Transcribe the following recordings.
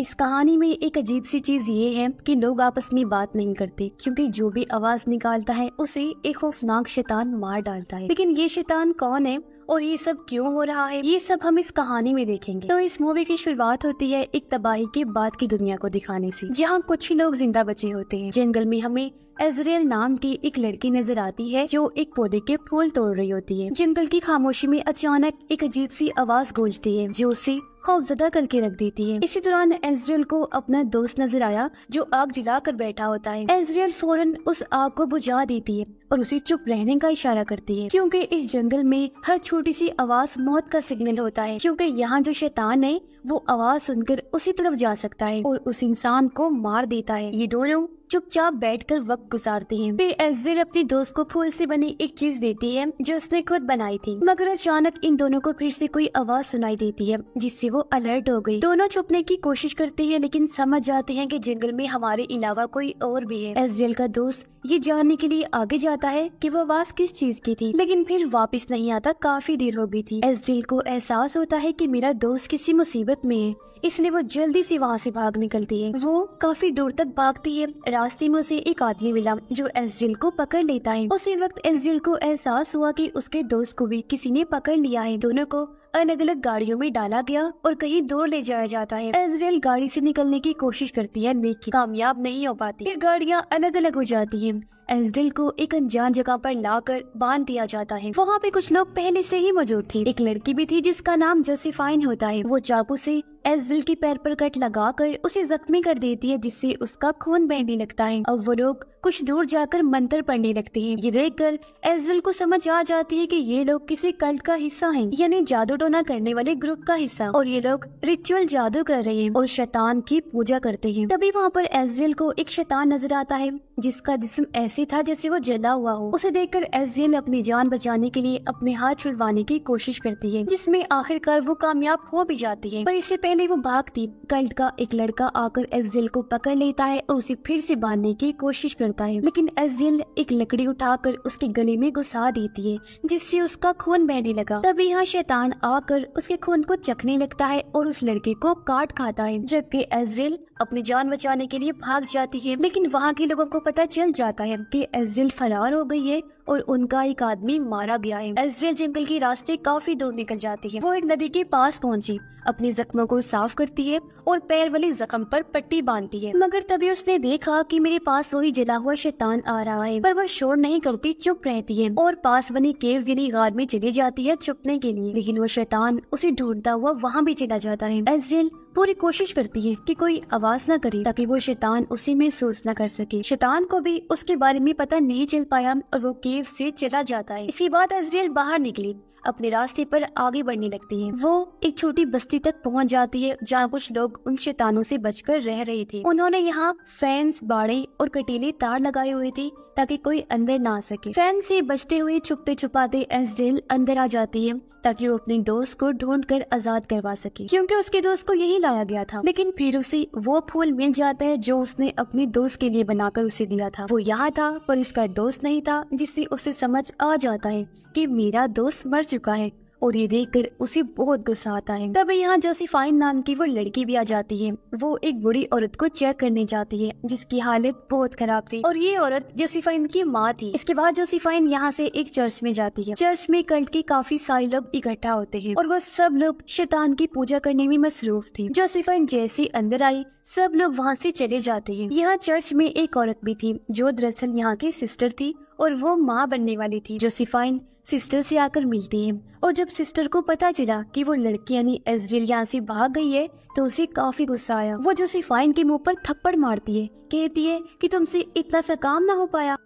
इस कहानी में एक अजीब सी चीज ये है कि लोग आपस में बात नहीं करते, क्योंकि जो भी आवाज निकालता है उसे एक खौफनाक शैतान मार डालता है। लेकिन ये शैतान कौन है और ये सब क्यों हो रहा है, ये सब हम इस कहानी में देखेंगे। तो इस मूवी की शुरुआत होती है एक तबाही के बाद की दुनिया को दिखाने से, जहाँ कुछ ही लोग जिंदा बचे होते हैं। जंगल में हमें एजरेल नाम की एक लड़की नजर आती है जो एक पौधे के फूल तोड़ रही होती है। जंगल की खामोशी में अचानक एक अजीब सी आवाज गूंजती है जो उसे खौफजदा करके रख देती है। इसी दौरान एजरेल को अपना दोस्त नजर आया जो आग जला कर बैठा होता है। एजरेल फौरन उस आग को बुझा देती है और उसे चुप रहने का इशारा करती है, क्योंकि इस जंगल में हर छोटी सी आवाज मौत का सिग्नल होता है। क्योंकि यहाँ जो शैतान है वो आवाज सुनकर उसी तरफ जा सकता है और उस इंसान को मार देता है। ये दोनों चुपचाप बैठकर वक्त गुजारते हैं। फिर एजरेल अपनी दोस्त को फूल से बनी एक चीज देती है जो उसने खुद बनाई थी, मगर अचानक इन दोनों को फिर से कोई आवाज सुनाई देती है जिससे वो अलर्ट हो गई। दोनों छुपने की कोशिश करते हैं लेकिन समझ जाते हैं कि जंगल में हमारे अलावा कोई और भी है। एजरेल का दोस्त ये जानने के लिए आगे जाता है कि वो आवाज किस चीज की थी, लेकिन फिर वापस नहीं आता। काफी देर हो गई थी। एजरेल को एहसास होता है कि मेरा दोस्त किसी मुसीबत में है, इसलिए वो जल्दी से वहाँ से भाग निकलती है। वो काफी दूर तक भागती है। रास्ते में उसे एक आदमी मिला जो एजरेल को पकड़ लेता है। उसी वक्त एजरेल को एहसास हुआ कि उसके दोस्त को भी किसी ने पकड़ लिया है। दोनों को अलग अलग गाड़ियों में डाला गया और कहीं दूर ले जाया जाता है। एजरेल गाड़ी से निकलने की कोशिश करती है लेकिन कामयाब नहीं हो पाती। फिर गाड़ियाँ अलग अलग हो जाती हैं। एजरेल को एक अनजान जगह पर लाकर बांध दिया जाता है। वहाँ पे कुछ लोग पहले से ही मौजूद थे। एक लड़की भी थी जिसका नाम जोसेफाइन होता है। वो चाकू से एजरेल के पैर पर कट लगाकर उसे जख्मी कर देती है जिससे उसका खून बहने लगता है। अब वो लोग कुछ दूर जाकर मंत्र पढ़ने लगते हैं। ये देखकर एजरेल को समझ आ जाती है कि ये लोग किसी कल्ट का हिस्सा हैं, यानी जादू टोना करने वाले ग्रुप का हिस्सा, और ये लोग रिचुअल जादू कर रहे हैं और शैतान की पूजा करते हैं। तभी वहाँ पर एजरेल को एक शैतान नजर आता है जिसका जिस्म ऐसे था जैसे वो जला हुआ हो। उसे देखकर एजरेल अपनी जान बचाने के लिए अपने हाथ छुड़वाने की कोशिश करती है, जिसमें आखिरकार वो कामयाब हो भी जाती है। पर इससे पहले वो भागती, कल्ट का एक लड़का आकर एजरेल को पकड़ लेता है और उसे फिर से बांधने की कोशिश करता है, लेकिन एजरेल एक लकड़ी उठाकर उसके गले में घुसा देती है जिससे उसका खून बहने लगा। तभी यहाँ शैतान आकर उसके खून को चखने लगता है और उस लड़के को काट खाता है, जबकि एजरेल अपनी जान बचाने के लिए भाग जाती है। लेकिन वहाँ के लोगों को पता चल जाता है कि एजरेल फरार हो गई है और उनका एक आदमी मारा गया है। एजरेल जंगल के रास्ते काफी दूर निकल जाती है। वो एक नदी के पास पहुंची, अपने जख्मों को साफ करती है और पैर वाले जख्म पर पट्टी बांधती है। मगर तभी उसने देखा कि मेरे पास वही जला हुआ शैतान आ रहा है, पर वह शोर नहीं करती, चुप रहती है और पास बनी केव यानी गार में चली जाती है छुपने के लिए। लेकिन वो शैतान उसे ढूंढता हुआ वहाँ भी चला जाता है। एजरेल पूरी कोशिश करती है कि कोई आवाज न करे ताकि वो शैतान उसे महसूस न कर सके। शैतान को भी उसके बारे में पता नहीं चल पाया और वो केव से चला जाता है। इसके बाद एजरेल बाहर निकली, अपने रास्ते पर आगे बढ़ने लगती है। वो एक छोटी बस्ती तक पहुंच जाती है जहाँ कुछ लोग उन शैतानों से बचकर रह रहे थे। उन्होंने यहाँ फैंस, बाड़े और कटीले तार लगाए हुए थे ताकि कोई अंदर ना आ सके। फैन से बचते हुए छुपते छुपाते एजरेल अंदर आ जाती है ताकि वो अपने दोस्त को ढूंढकर आजाद करवा सके, क्योंकि उसके दोस्त को यही लाया गया था। लेकिन फिर उसे वो फूल मिल जाता है जो उसने अपने दोस्त के लिए बनाकर उसे दिया था। वो यहाँ था पर उसका दोस्त नहीं था, जिससे उसे समझ आ जाता है कि मेरा दोस्त मर चुका है और ये देखकर उसे बहुत गुस्सा आता है। तब यहाँ जोसेफाइन नाम की वो लड़की भी आ जाती है। वो एक बूढ़ी औरत को चेक करने जाती है जिसकी हालत बहुत खराब थी और ये औरत जोसेफाइन की माँ थी। इसके बाद जोसेफाइन यहाँ से एक चर्च में जाती है। चर्च में कल्ट के काफी सारे लोग इकट्ठा होते हैं और वो सब लोग शैतान की पूजा करने में मसरूफ थी। जोसेफाइन जैसे अंदर आई, सब लोग वहाँ से चले जाते हैं। यहाँ चर्च में एक औरत भी थी जो दरअसल यहाँ की सिस्टर थी और वो माँ बनने वाली थी। जोसेफाइन सिस्टर से आकर मिलती है और जब सिस्टर को पता चला कि वो लड़की यानी एजरेल यहाँ से भाग गई है तो उसे काफी गुस्सा आया। वो जोसेफाइन के मुंह पर थप्पड़ मारती है, कहती है कि तुमसे इतना सा काम ना हो पाया।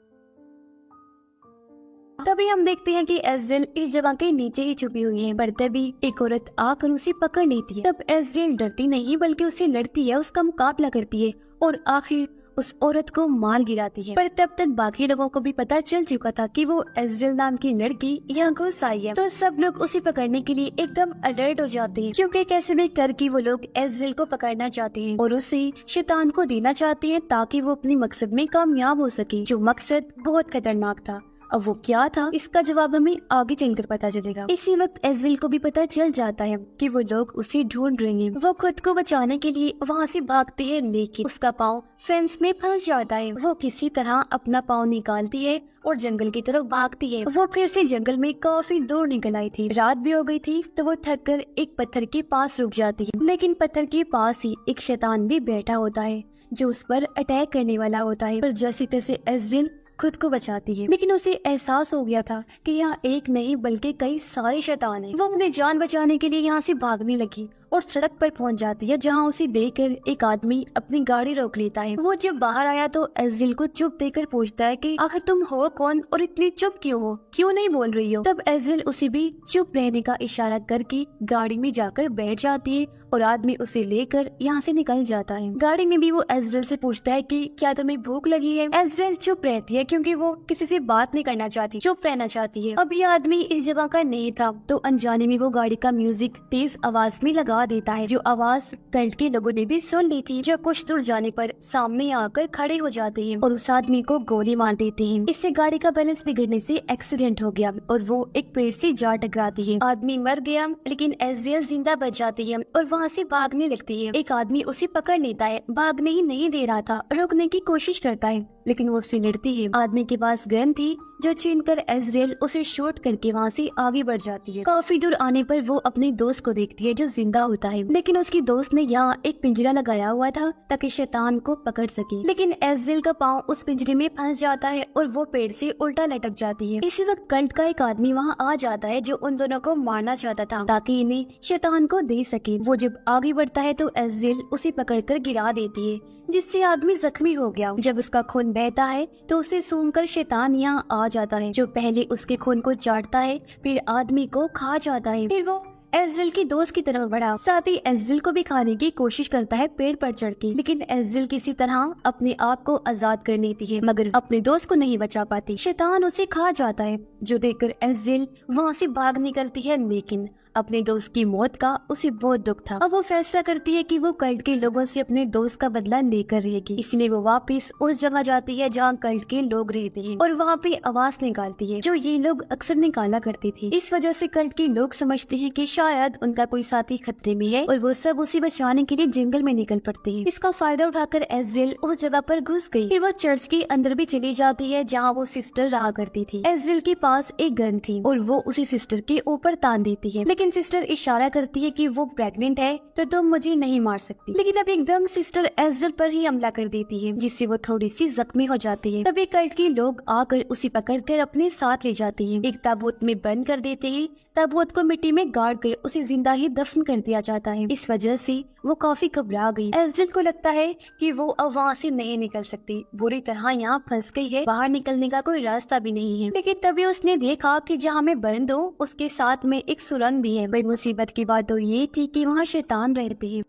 तभी हम देखते हैं कि एजरेल इस जगह के नीचे ही छुपी हुई है, पर तभी एक औरत आकर उसे पकड़ लेती है। तब एजरेल डरती नहीं बल्कि उसे लड़ती है, उसका मुकाबला करती है और आखिर उस औरत को मार गिराती है। पर तब तक बाकी लोगों को भी पता चल चुका था कि वो एजरेल नाम की लड़की यहाँ घुस आई है, तो सब लोग उसे पकड़ने के लिए एकदम अलर्ट हो जाते हैं, क्योंकि कैसे भी करके वो लोग एजरेल को पकड़ना चाहते हैं और उसे शैतान को देना चाहते हैं ताकि वो अपने मकसद में कामयाब हो सके, जो मकसद बहुत खतरनाक था। अब वो क्या था, इसका जवाब हमें आगे चलकर पता चलेगा। इसी वक्त एज़रियल को भी पता चल जाता है कि वो लोग उसे ढूंढ रहे हैं। वो खुद को बचाने के लिए वहाँ से भागती है, लेकिन उसका पाँव फेंस में फंस जाता है। वो किसी तरह अपना पाँव निकालती है और जंगल की तरफ भागती है। वो फिर से जंगल में काफी दूर निकल आई थी। रात भी हो गई थी, तो वो थक कर एक पत्थर के पास रुक जाती है। लेकिन पत्थर के पास ही एक शैतान भी बैठा होता है जो उस पर अटैक करने वाला होता है। पर जैसे तैसे एज़रियल खुद को बचाती है, लेकिन उसे एहसास हो गया था कि यहाँ एक नहीं बल्कि कई सारे शैतान हैं। वो अपनी जान बचाने के लिए यहाँ से भागने लगी और सड़क पर पहुंच जाती है, जहाँ उसे देखकर एक आदमी अपनी गाड़ी रोक लेता है। वो जब बाहर आया तो एज़रियल को चुप देखकर पूछता है कि आखिर तुम हो कौन और इतनी चुप क्यों हो, क्यों नहीं बोल रही हो। तब एज़रियल उसे भी चुप रहने का इशारा करके गाड़ी में जाकर बैठ जाती है और आदमी उसे लेकर यहाँ से निकल जाता है। गाड़ी में भी वो एज़रियल से पूछता है कि क्या तुम्हें भूख लगी है। एज़रियल चुप रहती है क्योंकि वो किसी से बात नहीं करना चाहती, चुप रहना चाहती है। अब ये आदमी इस जगह का नहीं था, तो अनजाने में वो गाड़ी का म्यूजिक तेज आवाज में लगा देता है, जो आवाज कल्ट के लोगों ने भी सुन ली थी, जो कुछ दूर जाने पर सामने आकर खड़े हो जाते हैं और उस आदमी को गोली मार देते हैं। इससे गाड़ी का बैलेंस बिगड़ने से एक्सीडेंट हो गया और वो एक पेड़ से जा टकराती है। आदमी मर गया, लेकिन एज़रियल जिंदा बच जाती है और वहाँ से भागने लगती है। एक आदमी उसे पकड़ लेता है, भागने ही नहीं दे रहा था, रोकने की कोशिश करता है, लेकिन वो उससे लड़ती है। आदमी के पास गन थी, जो छीनकर एज़रियल उसे शूट करके वहाँ से आगे बढ़ जाती है। काफी दूर आने पर वो अपने दोस्त को देखती है जो जिंदा होता है, लेकिन उसकी दोस्त ने यहाँ एक पिंजरा लगाया हुआ था ताकि शैतान को पकड़ सके। लेकिन एज़रियल का पाँव उस पिंजरे में फंस जाता है और वो पेड़ से उल्टा लटक जाती है। इसी वक्त कल्ट का एक आदमी वहाँ आ जाता है जो उन दोनों को मारना चाहता था ताकि इन्हें शैतान को दे सके। वो जब आगे बढ़ता है तो एज़रियल उसे पकड़कर गिरा देती है, जिससे आदमी जख्मी हो गया। जब उसका खून बहता है तो उसे सूंघकर शैतान यहाँ आ जाता है, जो पहले उसके खून को चाटता है, फिर आदमी को खा जाता है। फिर वो एज़रियल की दोस्त की तरफ बढ़ा, साथ ही एज़रियल को भी खाने की कोशिश करता है पेड़ पर चढ़ के, लेकिन एज़रियल किसी तरह अपने आप को आजाद कर लेती है, मगर अपने दोस्त को नहीं बचा पाती। शैतान उसे खा जाता है, जो देखकर एज़रियल वहाँ से भाग निकलती है, लेकिन अपने दोस्त की मौत का उसे बहुत दुख था। अब वो फैसला करती है कि वो कल्ट के लोगों से अपने दोस्त का बदला लेकर रहेगी, इसलिए वो वापस उस जगह जाती है जहाँ कल्ट के लोग रहते हैं और वहाँ पे आवाज निकालती है, जो ये लोग अक्सर निकाला करते थे। इस वजह से कल्ट के लोग समझते हैं कि शायद उनका कोई साथी खतरे में है और वो सब उसे बचाने के लिए जंगल में निकल पड़ते हैं। इसका फायदा उठाकर एज़रियल उस जगह पर घुस गई। फिर वो चर्च के अंदर भी चली जाती है जहाँ वो सिस्टर रहा करती थी। एज़रियल के पास एक गन थी और वो उसी सिस्टर के ऊपर तान देती है, लेकिन सिस्टर इशारा करती है कि वो प्रेग्नेंट है तो तुम मुझे नहीं मार सकती। लेकिन अब एकदम सिस्टर एज़रियल पर ही हमला कर देती है, जिससे वो थोड़ी सी जख्मी हो जाती है। तभी कल्ट के लोग आकर उसे पकड़कर अपने साथ ले जाते हैं, एक ताबूत में बंद कर देते हैं। ताबूत को मिट्टी में गाड़ कर उसे जिंदा ही दफन कर दिया जाता है। इस वजह से वो काफी घबरा गई। एज़रियल को लगता है कि वो अब वहाँ से नहीं निकल सकती, बुरी तरह यहाँ फंस गई है, बाहर निकलने का कोई रास्ता भी नहीं है। लेकिन तभी उसने देखा कि जहाँ मैं बंद हूँ उसके साथ में एक सुरंग भी है। मुसीबत की बात तो ये थी कि वहाँ शैतान रहते हैं।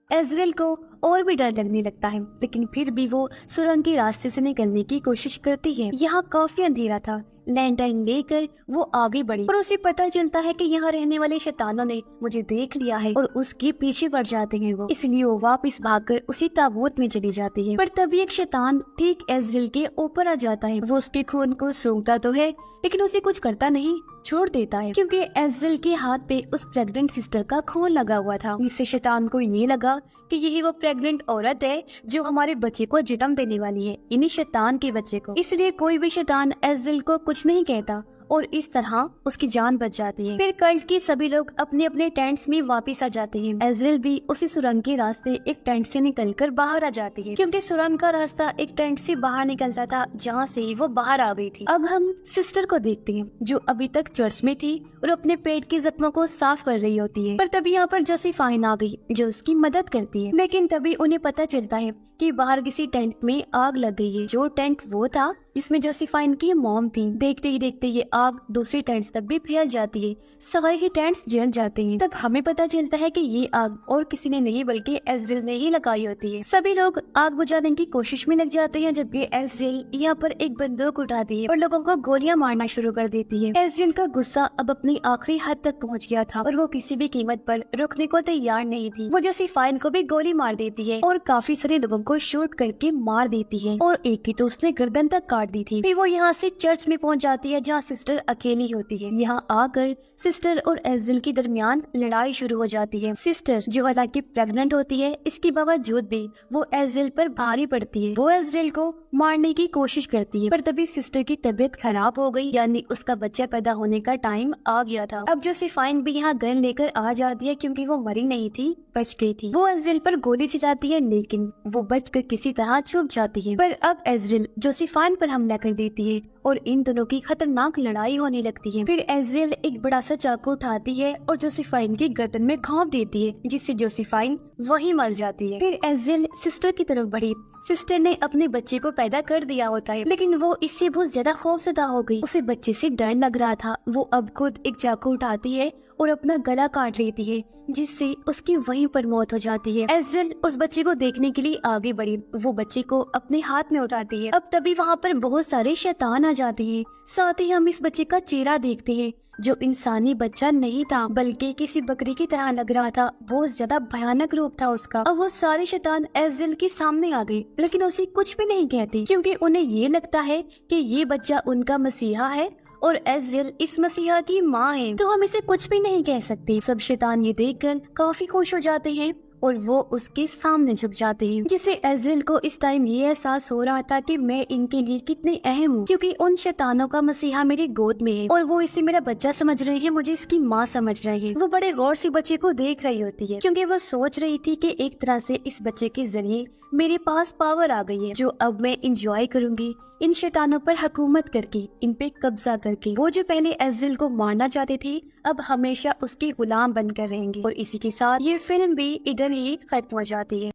एज़रियल को और भी डर लगने लगता है, लेकिन फिर भी वो सुरंग के रास्ते से निकलने की कोशिश करती है। यहाँ काफी अंधेरा था, लैंटर्न लेकर वो आगे बढ़ी और उसे पता चलता है कि यहाँ रहने वाले शैतानों ने मुझे देख लिया है और उसके पीछे बढ़ जाते हैं वो, इसलिए वो वापस भागकर उसी ताबूत में चली जाती है। पर तभी एक शैतान ठीक एज़रियल के ऊपर आ जाता है। वो उसके खून को सूंघता तो है, लेकिन उसे कुछ करता नहीं, छोड़ देता है, क्योंकि एज़रियल के हाथ पे उस प्रेग्नेंट सिस्टर का खून लगा हुआ था। जिससे शैतान को ये लगा कि यही वो प्रेग्नेंट औरत है जो हमारे बच्चे को जन्म देने वाली है, इन्हीं शैतान के बच्चे को। इसलिए कोई भी शैतान एज़रियल को कुछ नहीं कहता और इस तरह उसकी जान बच जाती है। फिर कल्ट के सभी लोग अपने अपने टेंट्स में वापस आ जाते हैं। एज़रियल भी उसी सुरंग के रास्ते एक टेंट से निकलकर बाहर आ जाती है, क्योंकि सुरंग का रास्ता एक टेंट से बाहर निकलता था जहाँ से वो बाहर आ गई थी। अब हम सिस्टर को देखते हैं जो अभी तक चर्च में थी और अपने पेट के जख्मों को साफ कर रही होती है। पर तभी यहाँ पर जोसेफाइन आ गई जो उसकी मदद करती है, लेकिन तभी उन्हें पता चलता है कि बाहर किसी टेंट में आग लग गई है। जो टेंट वो था जिसमें जोसेफाइन की मॉम थी। देखते ही देखते ये आग दूसरी टेंट्स तक भी फैल जाती है, सारे ही टेंट्स जल जाते हैं। तब हमें पता चलता है कि ये आग और किसी ने नहीं बल्कि एज़राइल ने ही लगाई होती है। सभी लोग आग बुझाने की कोशिश में लग जाते हैं, जबकि एज़राइल यहाँ पर एक बंदूक उठाती है और लोगों को गोलियां मारना शुरू कर देती है। एज़राइल का गुस्सा अब अपनी आखिरी हद तक पहुँच गया था और वो किसी भी कीमत पर रुकने को तैयार नहीं थी। वो जोसेफाइन को भी गोली मार देती है और काफी सारे लोगों को शूट करके मार देती है और एक की तो उसने गर्दन तक काट दी थी। फिर वो यहाँ से चर्च में पहुँच जाती है जहाँ सिस्टर अकेली होती है। यहाँ आकर सिस्टर और एज़राइल के दरमियान लड़ाई शुरू हो जाती है। सिस्टर जो हालांकि प्रेग्नेंट होती है, इसके बावजूद भी वो एज़राइल पर भारी पड़ती है। वो एज़राइल को मारने की कोशिश करती है, पर तभी सिस्टर की तबीयत खराब हो गई, यानी उसका बच्चा पैदा होने का टाइम आ गया था। अब जोसेफाइन भी यहाँ गन लेकर आ जाती है क्योंकि वो मरी नहीं थी, बच गई थी। वो एज़राइल पर गोली चलाती है लेकिन वो बचकर किसी तरह छुप जाती है। पर अब एज़राइल जोसेफाइन पर हमला कर देती है और इन दोनों की खतरनाक लड़ाई होने लगती है। फिर एज़राइल एक बड़ा सा चाकू उठाती है और जोसेफाइन की गर्दन में घोंप देती है, जिससे जोसेफाइन वहीं मर जाती है। फिर एज़राइल सिस्टर की तरफ बढ़ी। सिस्टर ने अपने बच्चे को पैदा कर दिया होता है, लेकिन वो इससे बहुत ज्यादा खौफजदा हो गई। उसे बच्चे से डर लग रहा था। वो अब खुद एक चाकू उठाती है और अपना गला काट लेती है, जिससे उसकी वहीं पर मौत हो जाती है। एज़राइल उस बच्चे को देखने के लिए आगे बढ़ी। वो बच्चे को अपने हाथ में उठाती है। अब तभी वहाँ पर बहुत सारे शैतान आ जाते हैं। साथ ही हम इस बच्चे का चेहरा देखते हैं, जो इंसानी बच्चा नहीं था बल्कि किसी बकरी की तरह लग रहा था। बहुत ज्यादा भयानक रूप था उसका। अब वो सारे शैतान एज़राइल के सामने आ गए, लेकिन उसे कुछ भी नहीं कहते क्योंकि उन्हें ये लगता है कि ये बच्चा उनका मसीहा है और एज़राइल इस मसीहा की माँ है, तो हम इसे कुछ भी नहीं कह सकते। सब शैतान ये देखकर काफी खुश हो जाते हैं और वो उसके सामने झुक जाते हैं, जिससे एज़राइल को इस टाइम ये एहसास हो रहा था कि मैं इनके लिए कितनी अहम हूँ, क्योंकि उन शैतानों का मसीहा मेरी गोद में है और वो इसे मेरा बच्चा समझ रहे हैं, मुझे इसकी माँ समझ रहे हैं। वो बड़े गौर से बच्चे को देख रही होती है क्योंकि वो सोच रही थी कि एक तरह से इस बच्चे के जरिए मेरे पास पावर आ गई है, जो अब मैं इंजॉय करूंगी इन शैतानों पर हुकूमत करके, इन पे कब्जा करके। वो जो पहले एज़राइल को मारना चाहते थे, अब हमेशा उसके गुलाम बनकर रहेंगे। और इसी के साथ ये फिल्म भी इधर ही खत्म हो जाती है।